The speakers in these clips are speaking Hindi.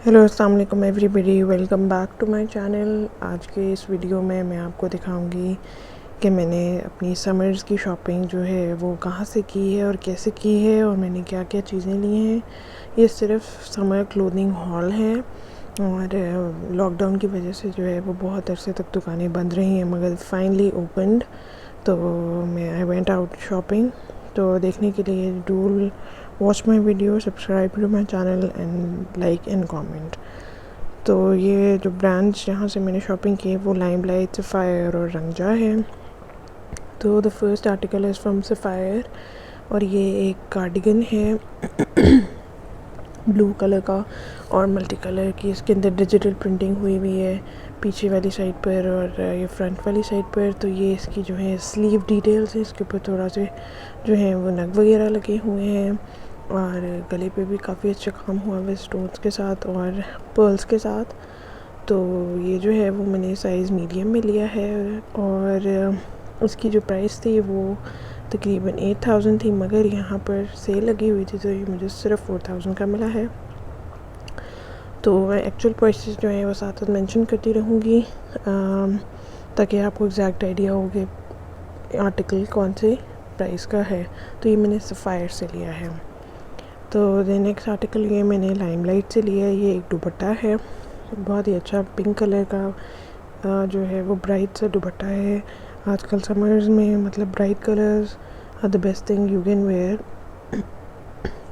हेलो अस्सलाम वालेकुम everybody, welcome back to my channel. आज के इस वीडियो में मैं आपको दिखाऊंगी कि मैंने अपनी समर्स की शॉपिंग जो है वो कहाँ से की है और कैसे की है और मैंने क्या क्या चीज़ें ली हैं। ये सिर्फ समर क्लोथिंग हॉल है और लॉकडाउन की वजह से जो है वो बहुत अरसे तक दुकानें बंद रही हैं, मगर फाइनली ओपनड। तो मैं आई वेंट आउट शॉपिंग। तो देखने के लिए do watch my video, subscribe to my channel and like and comment. तो ये जो ब्रांड्स जहाँ से मैंने शॉपिंग की वो लाइमलाइट, सफ़ायर और रंगजा है। तो the first article is from sapphire और ये एक कार्डिगन है ब्लू कलर का और मल्टी कलर की। इसके अंदर डिजिटल प्रिंटिंग हुई हुई है पीछे वाली साइड पर और ये फ्रंट वाली साइड पर। तो ये इसकी जो है स्लीव डिटेल्स है, इसके ऊपर थोड़ा से जो है वो नग वगैरह लगे हुए हैं और गले पे भी काफ़ी अच्छा काम हुआ है स्टोन्स के साथ और पर्ल्स के साथ। तो ये जो है वो मैंने साइज़ मीडियम में लिया है और उसकी जो प्राइस थी वो तकरीबन 8000 थी, मगर यहाँ पर सेल लगी हुई थी तो ये मुझे सिर्फ 4000 का मिला है। तो मैं एक्चुअल प्राइसेस जो है वो साथ साथ मेंशन करती रहूँगी ताकि आपको एग्जैक्ट आइडिया हो कि आर्टिकल कौन से प्राइस का है। तो ये मैंने सफ़ायर से लिया है। तो द नेक्स्ट आर्टिकल ये मैंने लाइमलाइट से लिया है। ये एक दुपट्टा है, बहुत ही अच्छा पिंक कलर का जो है वो ब्राइट सा दुपट्टा है। आजकल समर्स में मतलब bright colours are the best thing you can wear.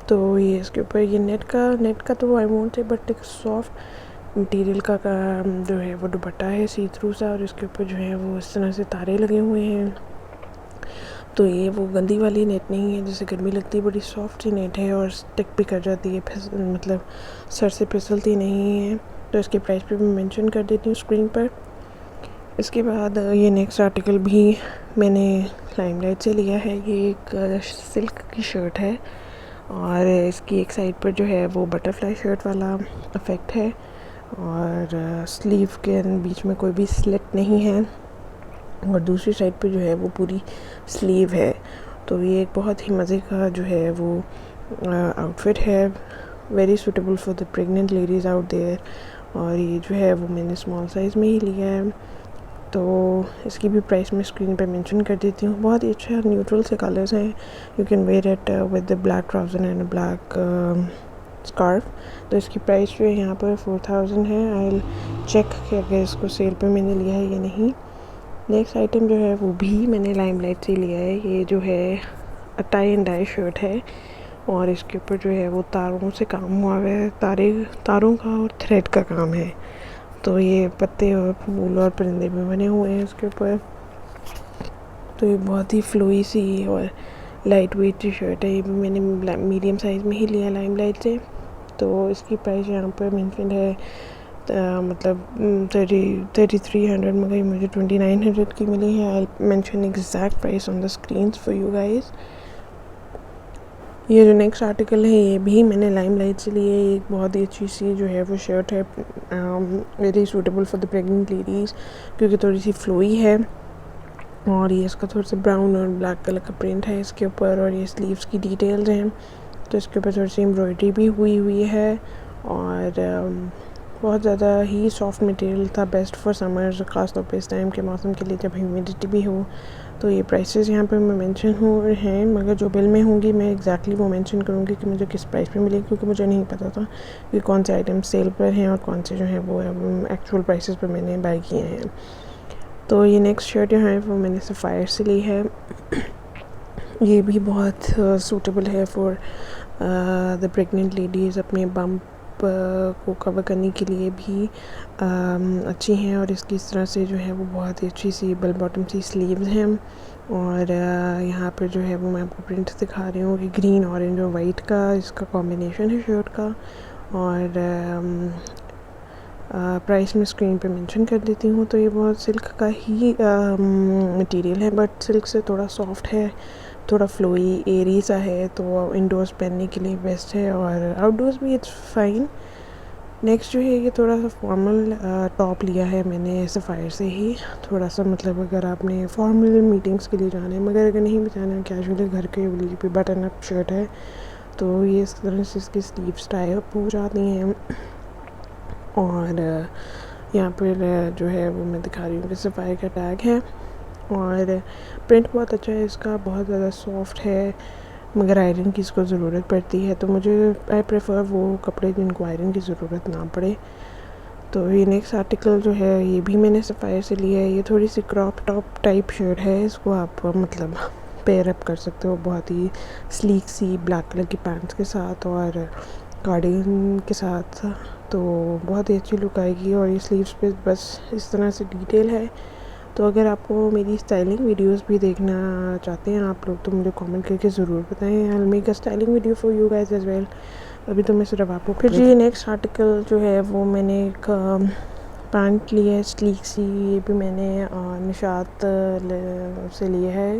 तो ये इसके ऊपर ये नेट का तो आई वोंट से, बट एक सॉफ्ट मटेरियल का जो है वो दुपट्टा है सी थ्रू सा और इसके ऊपर जो है वो इस तरह से तारे लगे हुए हैं। तो ये वो गंदी वाली नेट नहीं है जिससे गर्मी लगती है, बड़ी सॉफ्ट सी नेट है और स्टिक भी कर जाती है, मतलब सर से फिसलती नहीं है। तो इसके प्राइस पे मैं मेंशन कर देती हूँ स्क्रीन पर। इसके बाद ये नेक्स्ट आर्टिकल भी मैंने लाइमलाइट से लिया है। ये एक सिल्क की शर्ट है और इसकी एक साइड पर जो है वो बटरफ्लाई शर्ट वाला इफ़ेक्ट है और स्लीव के बीच में कोई भी स्लिट नहीं है और दूसरी साइड पे जो है वो पूरी स्लीव है। तो ये एक बहुत ही मज़े का जो है वो आउटफिट है, very suitable for the pregnant ladies out there. और ये जो है वो मैंने स्मॉल साइज़ में ही लिया है। तो इसकी भी प्राइस मैं स्क्रीन पे मेंशन कर देती हूँ। बहुत ही अच्छा न्यूट्रल से कलर्स हैं, you can where it with the black trouser and black scarf. तो इसकी प्राइस जो है यहाँ पर 4000 है। आई चेक कि अगर इसको सेल पे मैंने लिया है या नहीं। नेक्स्ट आइटम जो है वो भी मैंने लाइमलाइट से लिया है। ये जो है टाई एंड डाई शर्ट है और इसके ऊपर जो है वो तारों से काम हुआ है, तारों का और थ्रेड का काम है। तो ये पत्ते और फूल और परिंदे भी बने हुए हैं इसके ऊपर। तो ये बहुत ही फ्लोई सी और लाइट वेट टी शर्ट है। ये भी मैंने मीडियम साइज़ में ही लिया लाइमलाइट से। तो इसकी प्राइस यहाँ पर मेंशन है मतलब 3300, मगर ये मुझे 2900 की मिली है। I mention exact price on the screen for you guys. ये जो नेक्स्ट आर्टिकल है ये भी मैंने लाइमलाइट से लिए। एक बहुत ही अच्छी सी जो है वो शर्ट है, very suitable for the pregnant ladies क्योंकि थोड़ी सी फ्लोई है और ये इसका थोड़ा सा ब्राउन और ब्लैक कलर का प्रिंट है इसके ऊपर और ये स्लीव्स की डिटेल्स हैं। तो इसके ऊपर थोड़ी सी एम्ब्रॉयडरी भी हुई है और बहुत ज़्यादा ही सॉफ्ट मटेरियल था, बेस्ट फॉर समर्स, ख़ास तौर पे इस टाइम के मौसम के लिए जब ह्यूमिडिटी भी हो। तो ये प्राइसेस यहाँ पे मैं मेंशन हो हैं, मगर जो बिल में होंगी मैं एग्जैक्टली वो मेंशन करूँगी कि मुझे किस प्राइस पे मिलेगी, क्योंकि मुझे नहीं पता था कि कौन से आइटम सेल पर हैं और कौन से जो हैं वो एक्चुअल प्राइसेस पर मैंने बाई किए हैं। तो ये नेक्स्ट शर्ट जो है वो मैंने सफ़ायर से ली है। ये भी बहुत सूटेबल है फॉर द प्रेग्नेंट लेडीज़, अपने बम्प को कवर करने के लिए भी अच्छी हैं और इसकी इस तरह से जो है वो बहुत ही अच्छी सी बेल बॉटम सी स्लीव्स हैं और यहाँ पर जो है वो मैं आपको प्रिंट दिखा रही हूँ कि ग्रीन ऑरेंज और वाइट का इसका कॉम्बिनेशन है शर्ट का। और प्राइस में स्क्रीन पे मेंशन कर देती हूँ। तो ये बहुत सिल्क का ही मटेरियल है, बट सिल्क से थोड़ा सॉफ्ट है, थोड़ा फ्लोई एरी सा है, तो इंडोर्स पहनने के लिए बेस्ट है और आउटडोर्स भी इट्स फाइन। नेक्स्ट जो है ये थोड़ा सा फॉर्मल टॉप लिया है मैंने सफ़ायर से ही। थोड़ा सा मतलब अगर आपने फॉर्मल मीटिंग्स के लिए जाना है, मगर अगर नहीं भी जाना है कैजुअली घर के लिए भी बटन अप शर्ट है। तो ये इस तरह से इसकी स्लीव्स टाई अप हो जाती हैं और यहाँ पर जो है वो मैं दिखा रही हूँ कि सफ़ाई का टैग है। और प्रिंट बहुत अच्छा है इसका, बहुत ज़्यादा सॉफ्ट है, मगर आयरन की इसको ज़रूरत पड़ती है। तो मुझे आई प्रेफर वो कपड़े जिनको आयरन की ज़रूरत ना पड़े। तो ये नेक्स्ट आर्टिकल जो है ये भी मैंने सफ़ायर से लिया है। ये थोड़ी सी क्रॉप टॉप टाइप शर्ट है, इसको आप मतलब पेयर अप कर सकते हो बहुत ही स्लीक सी ब्लैक कलर की पैंट्स के साथ और कार्डिगन के साथ, तो बहुत ही अच्छी लुक आएगी। और ये स्लीव्स पे बस इस तरह से डिटेल है। तो अगर आपको मेरी स्टाइलिंग वीडियोस भी देखना चाहते हैं आप लोग तो मुझे कमेंट करके ज़रूर बताएं। I will make a styling video for you guys as well. अभी तो मैं सिर्फ आपको फिर जी नेक्स्ट आर्टिकल जो है वो मैंने एक पैंट ली है स्लीक सी। ये भी मैंने निशात से लिया है।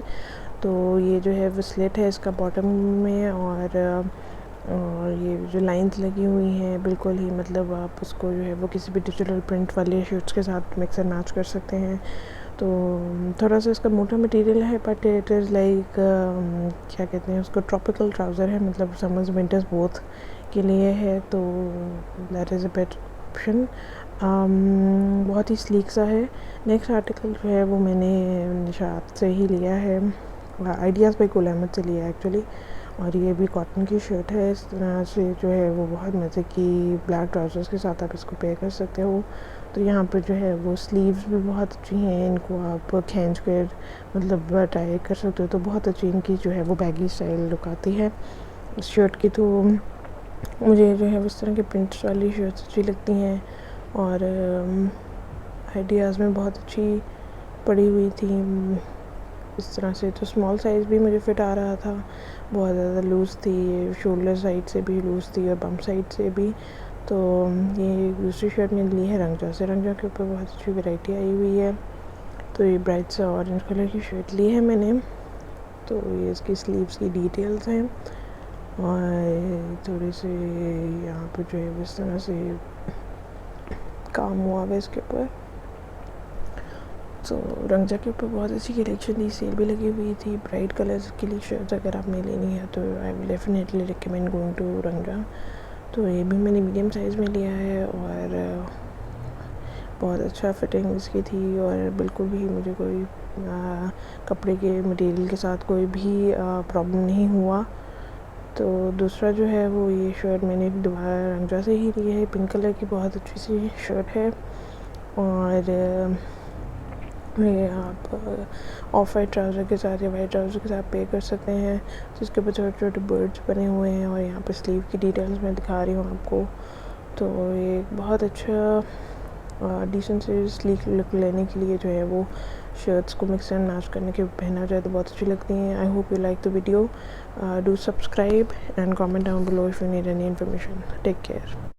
तो ये जो है वो स्लिट है इसका बॉटम में, और ये जो लाइंस लगी हुई हैं बिल्कुल ही मतलब आप उसको जो है वो किसी भी डिजिटल प्रिंट वाले शर्ट्स के साथ मिक्स एंड मैच कर सकते हैं। तो थोड़ा सा इसका मोटा मटेरियल है, बट इट इज़ लाइक क्या कहते हैं उसको, ट्रॉपिकल ट्राउज़र है, मतलब समर्स विंटर्स बोथ के लिए है। तो that is a better option. बहुत ही स्लीक सा है। नेक्स्ट आर्टिकल जो है वो मैंने निशात से ही लिया है, आइडियाज़ बाय गुल अहमद से लिया है एक्चुअली। और ये भी कॉटन की शर्ट है, इस तरह से जो है वो बहुत मज़े की ब्लैक ट्राउज़र्स के साथ आप इसको पेयर कर सकते हो। तो यहाँ पर जो है वो स्लीव्स भी बहुत अच्छी हैं, इनको आप खींच कर मतलब टाई कर सकते हो, तो बहुत अच्छी इनकी जो है वो बैगी स्टाइल लुक आती है इस शर्ट की। तो मुझे जो है इस तरह की प्रिंट्स वाली शर्ट्स अच्छी लगती हैं। और आइडियाज़ में बहुत अच्छी पड़ी हुई थी इस तरह से। तो स्मॉल साइज़ भी मुझे फ़िट आ रहा था, बहुत ज़्यादा लूज़ थी, शोल्डर साइड से भी लूज़ थी और बम साइड से भी। तो ये दूसरी शर्ट मैंने ली है रंगजा से। रंगजा के ऊपर बहुत अच्छी वैरायटी आई हुई है। तो ये ब्राइट सा ऑरेंज कलर की शर्ट ली है मैंने। तो ये इसकी स्लीव्स की डिटेल्स हैं और थोड़े से यहाँ पर जो है इस तरह से काम हुआ है इसके ऊपर। तो रंगजा के ऊपर बहुत अच्छी कलेक्शन थी, सेल भी लगी हुई थी। ब्राइट कलर्स के लिए शर्ट्स अगर आपने लेनी है तो I will definitely recommend going to Rangja. तो ये भी मैंने मीडियम साइज़ में लिया है और बहुत अच्छा फिटिंग इसकी थी और बिल्कुल भी मुझे कोई कपड़े के मटेरियल के साथ कोई भी प्रॉब्लम नहीं हुआ। तो दूसरा जो है वो ये शर्ट मैंने दोबारा रंगजा से ही ली है, पिंक कलर की बहुत अच्छी सी शर्ट है। और ये आप ऑफ वाइट ट्राउज़र के साथ या वाइट ट्राउज़र के साथ पे कर सकते हैं, जिसके ऊपर छोटे छोटे बर्ड्स बने हुए हैं। और यहाँ पर स्लीव की डिटेल्स मैं दिखा रही हूँ आपको। तो ये बहुत अच्छा डिसेंट से स्लीक लुक लेने के लिए जो है वो शर्ट्स को मिक्स एंड मैच करने के पहना जाए तो बहुत अच्छी लगती हैं। I hope you like the video. Do subscribe and comment down below if you need any information. Take care.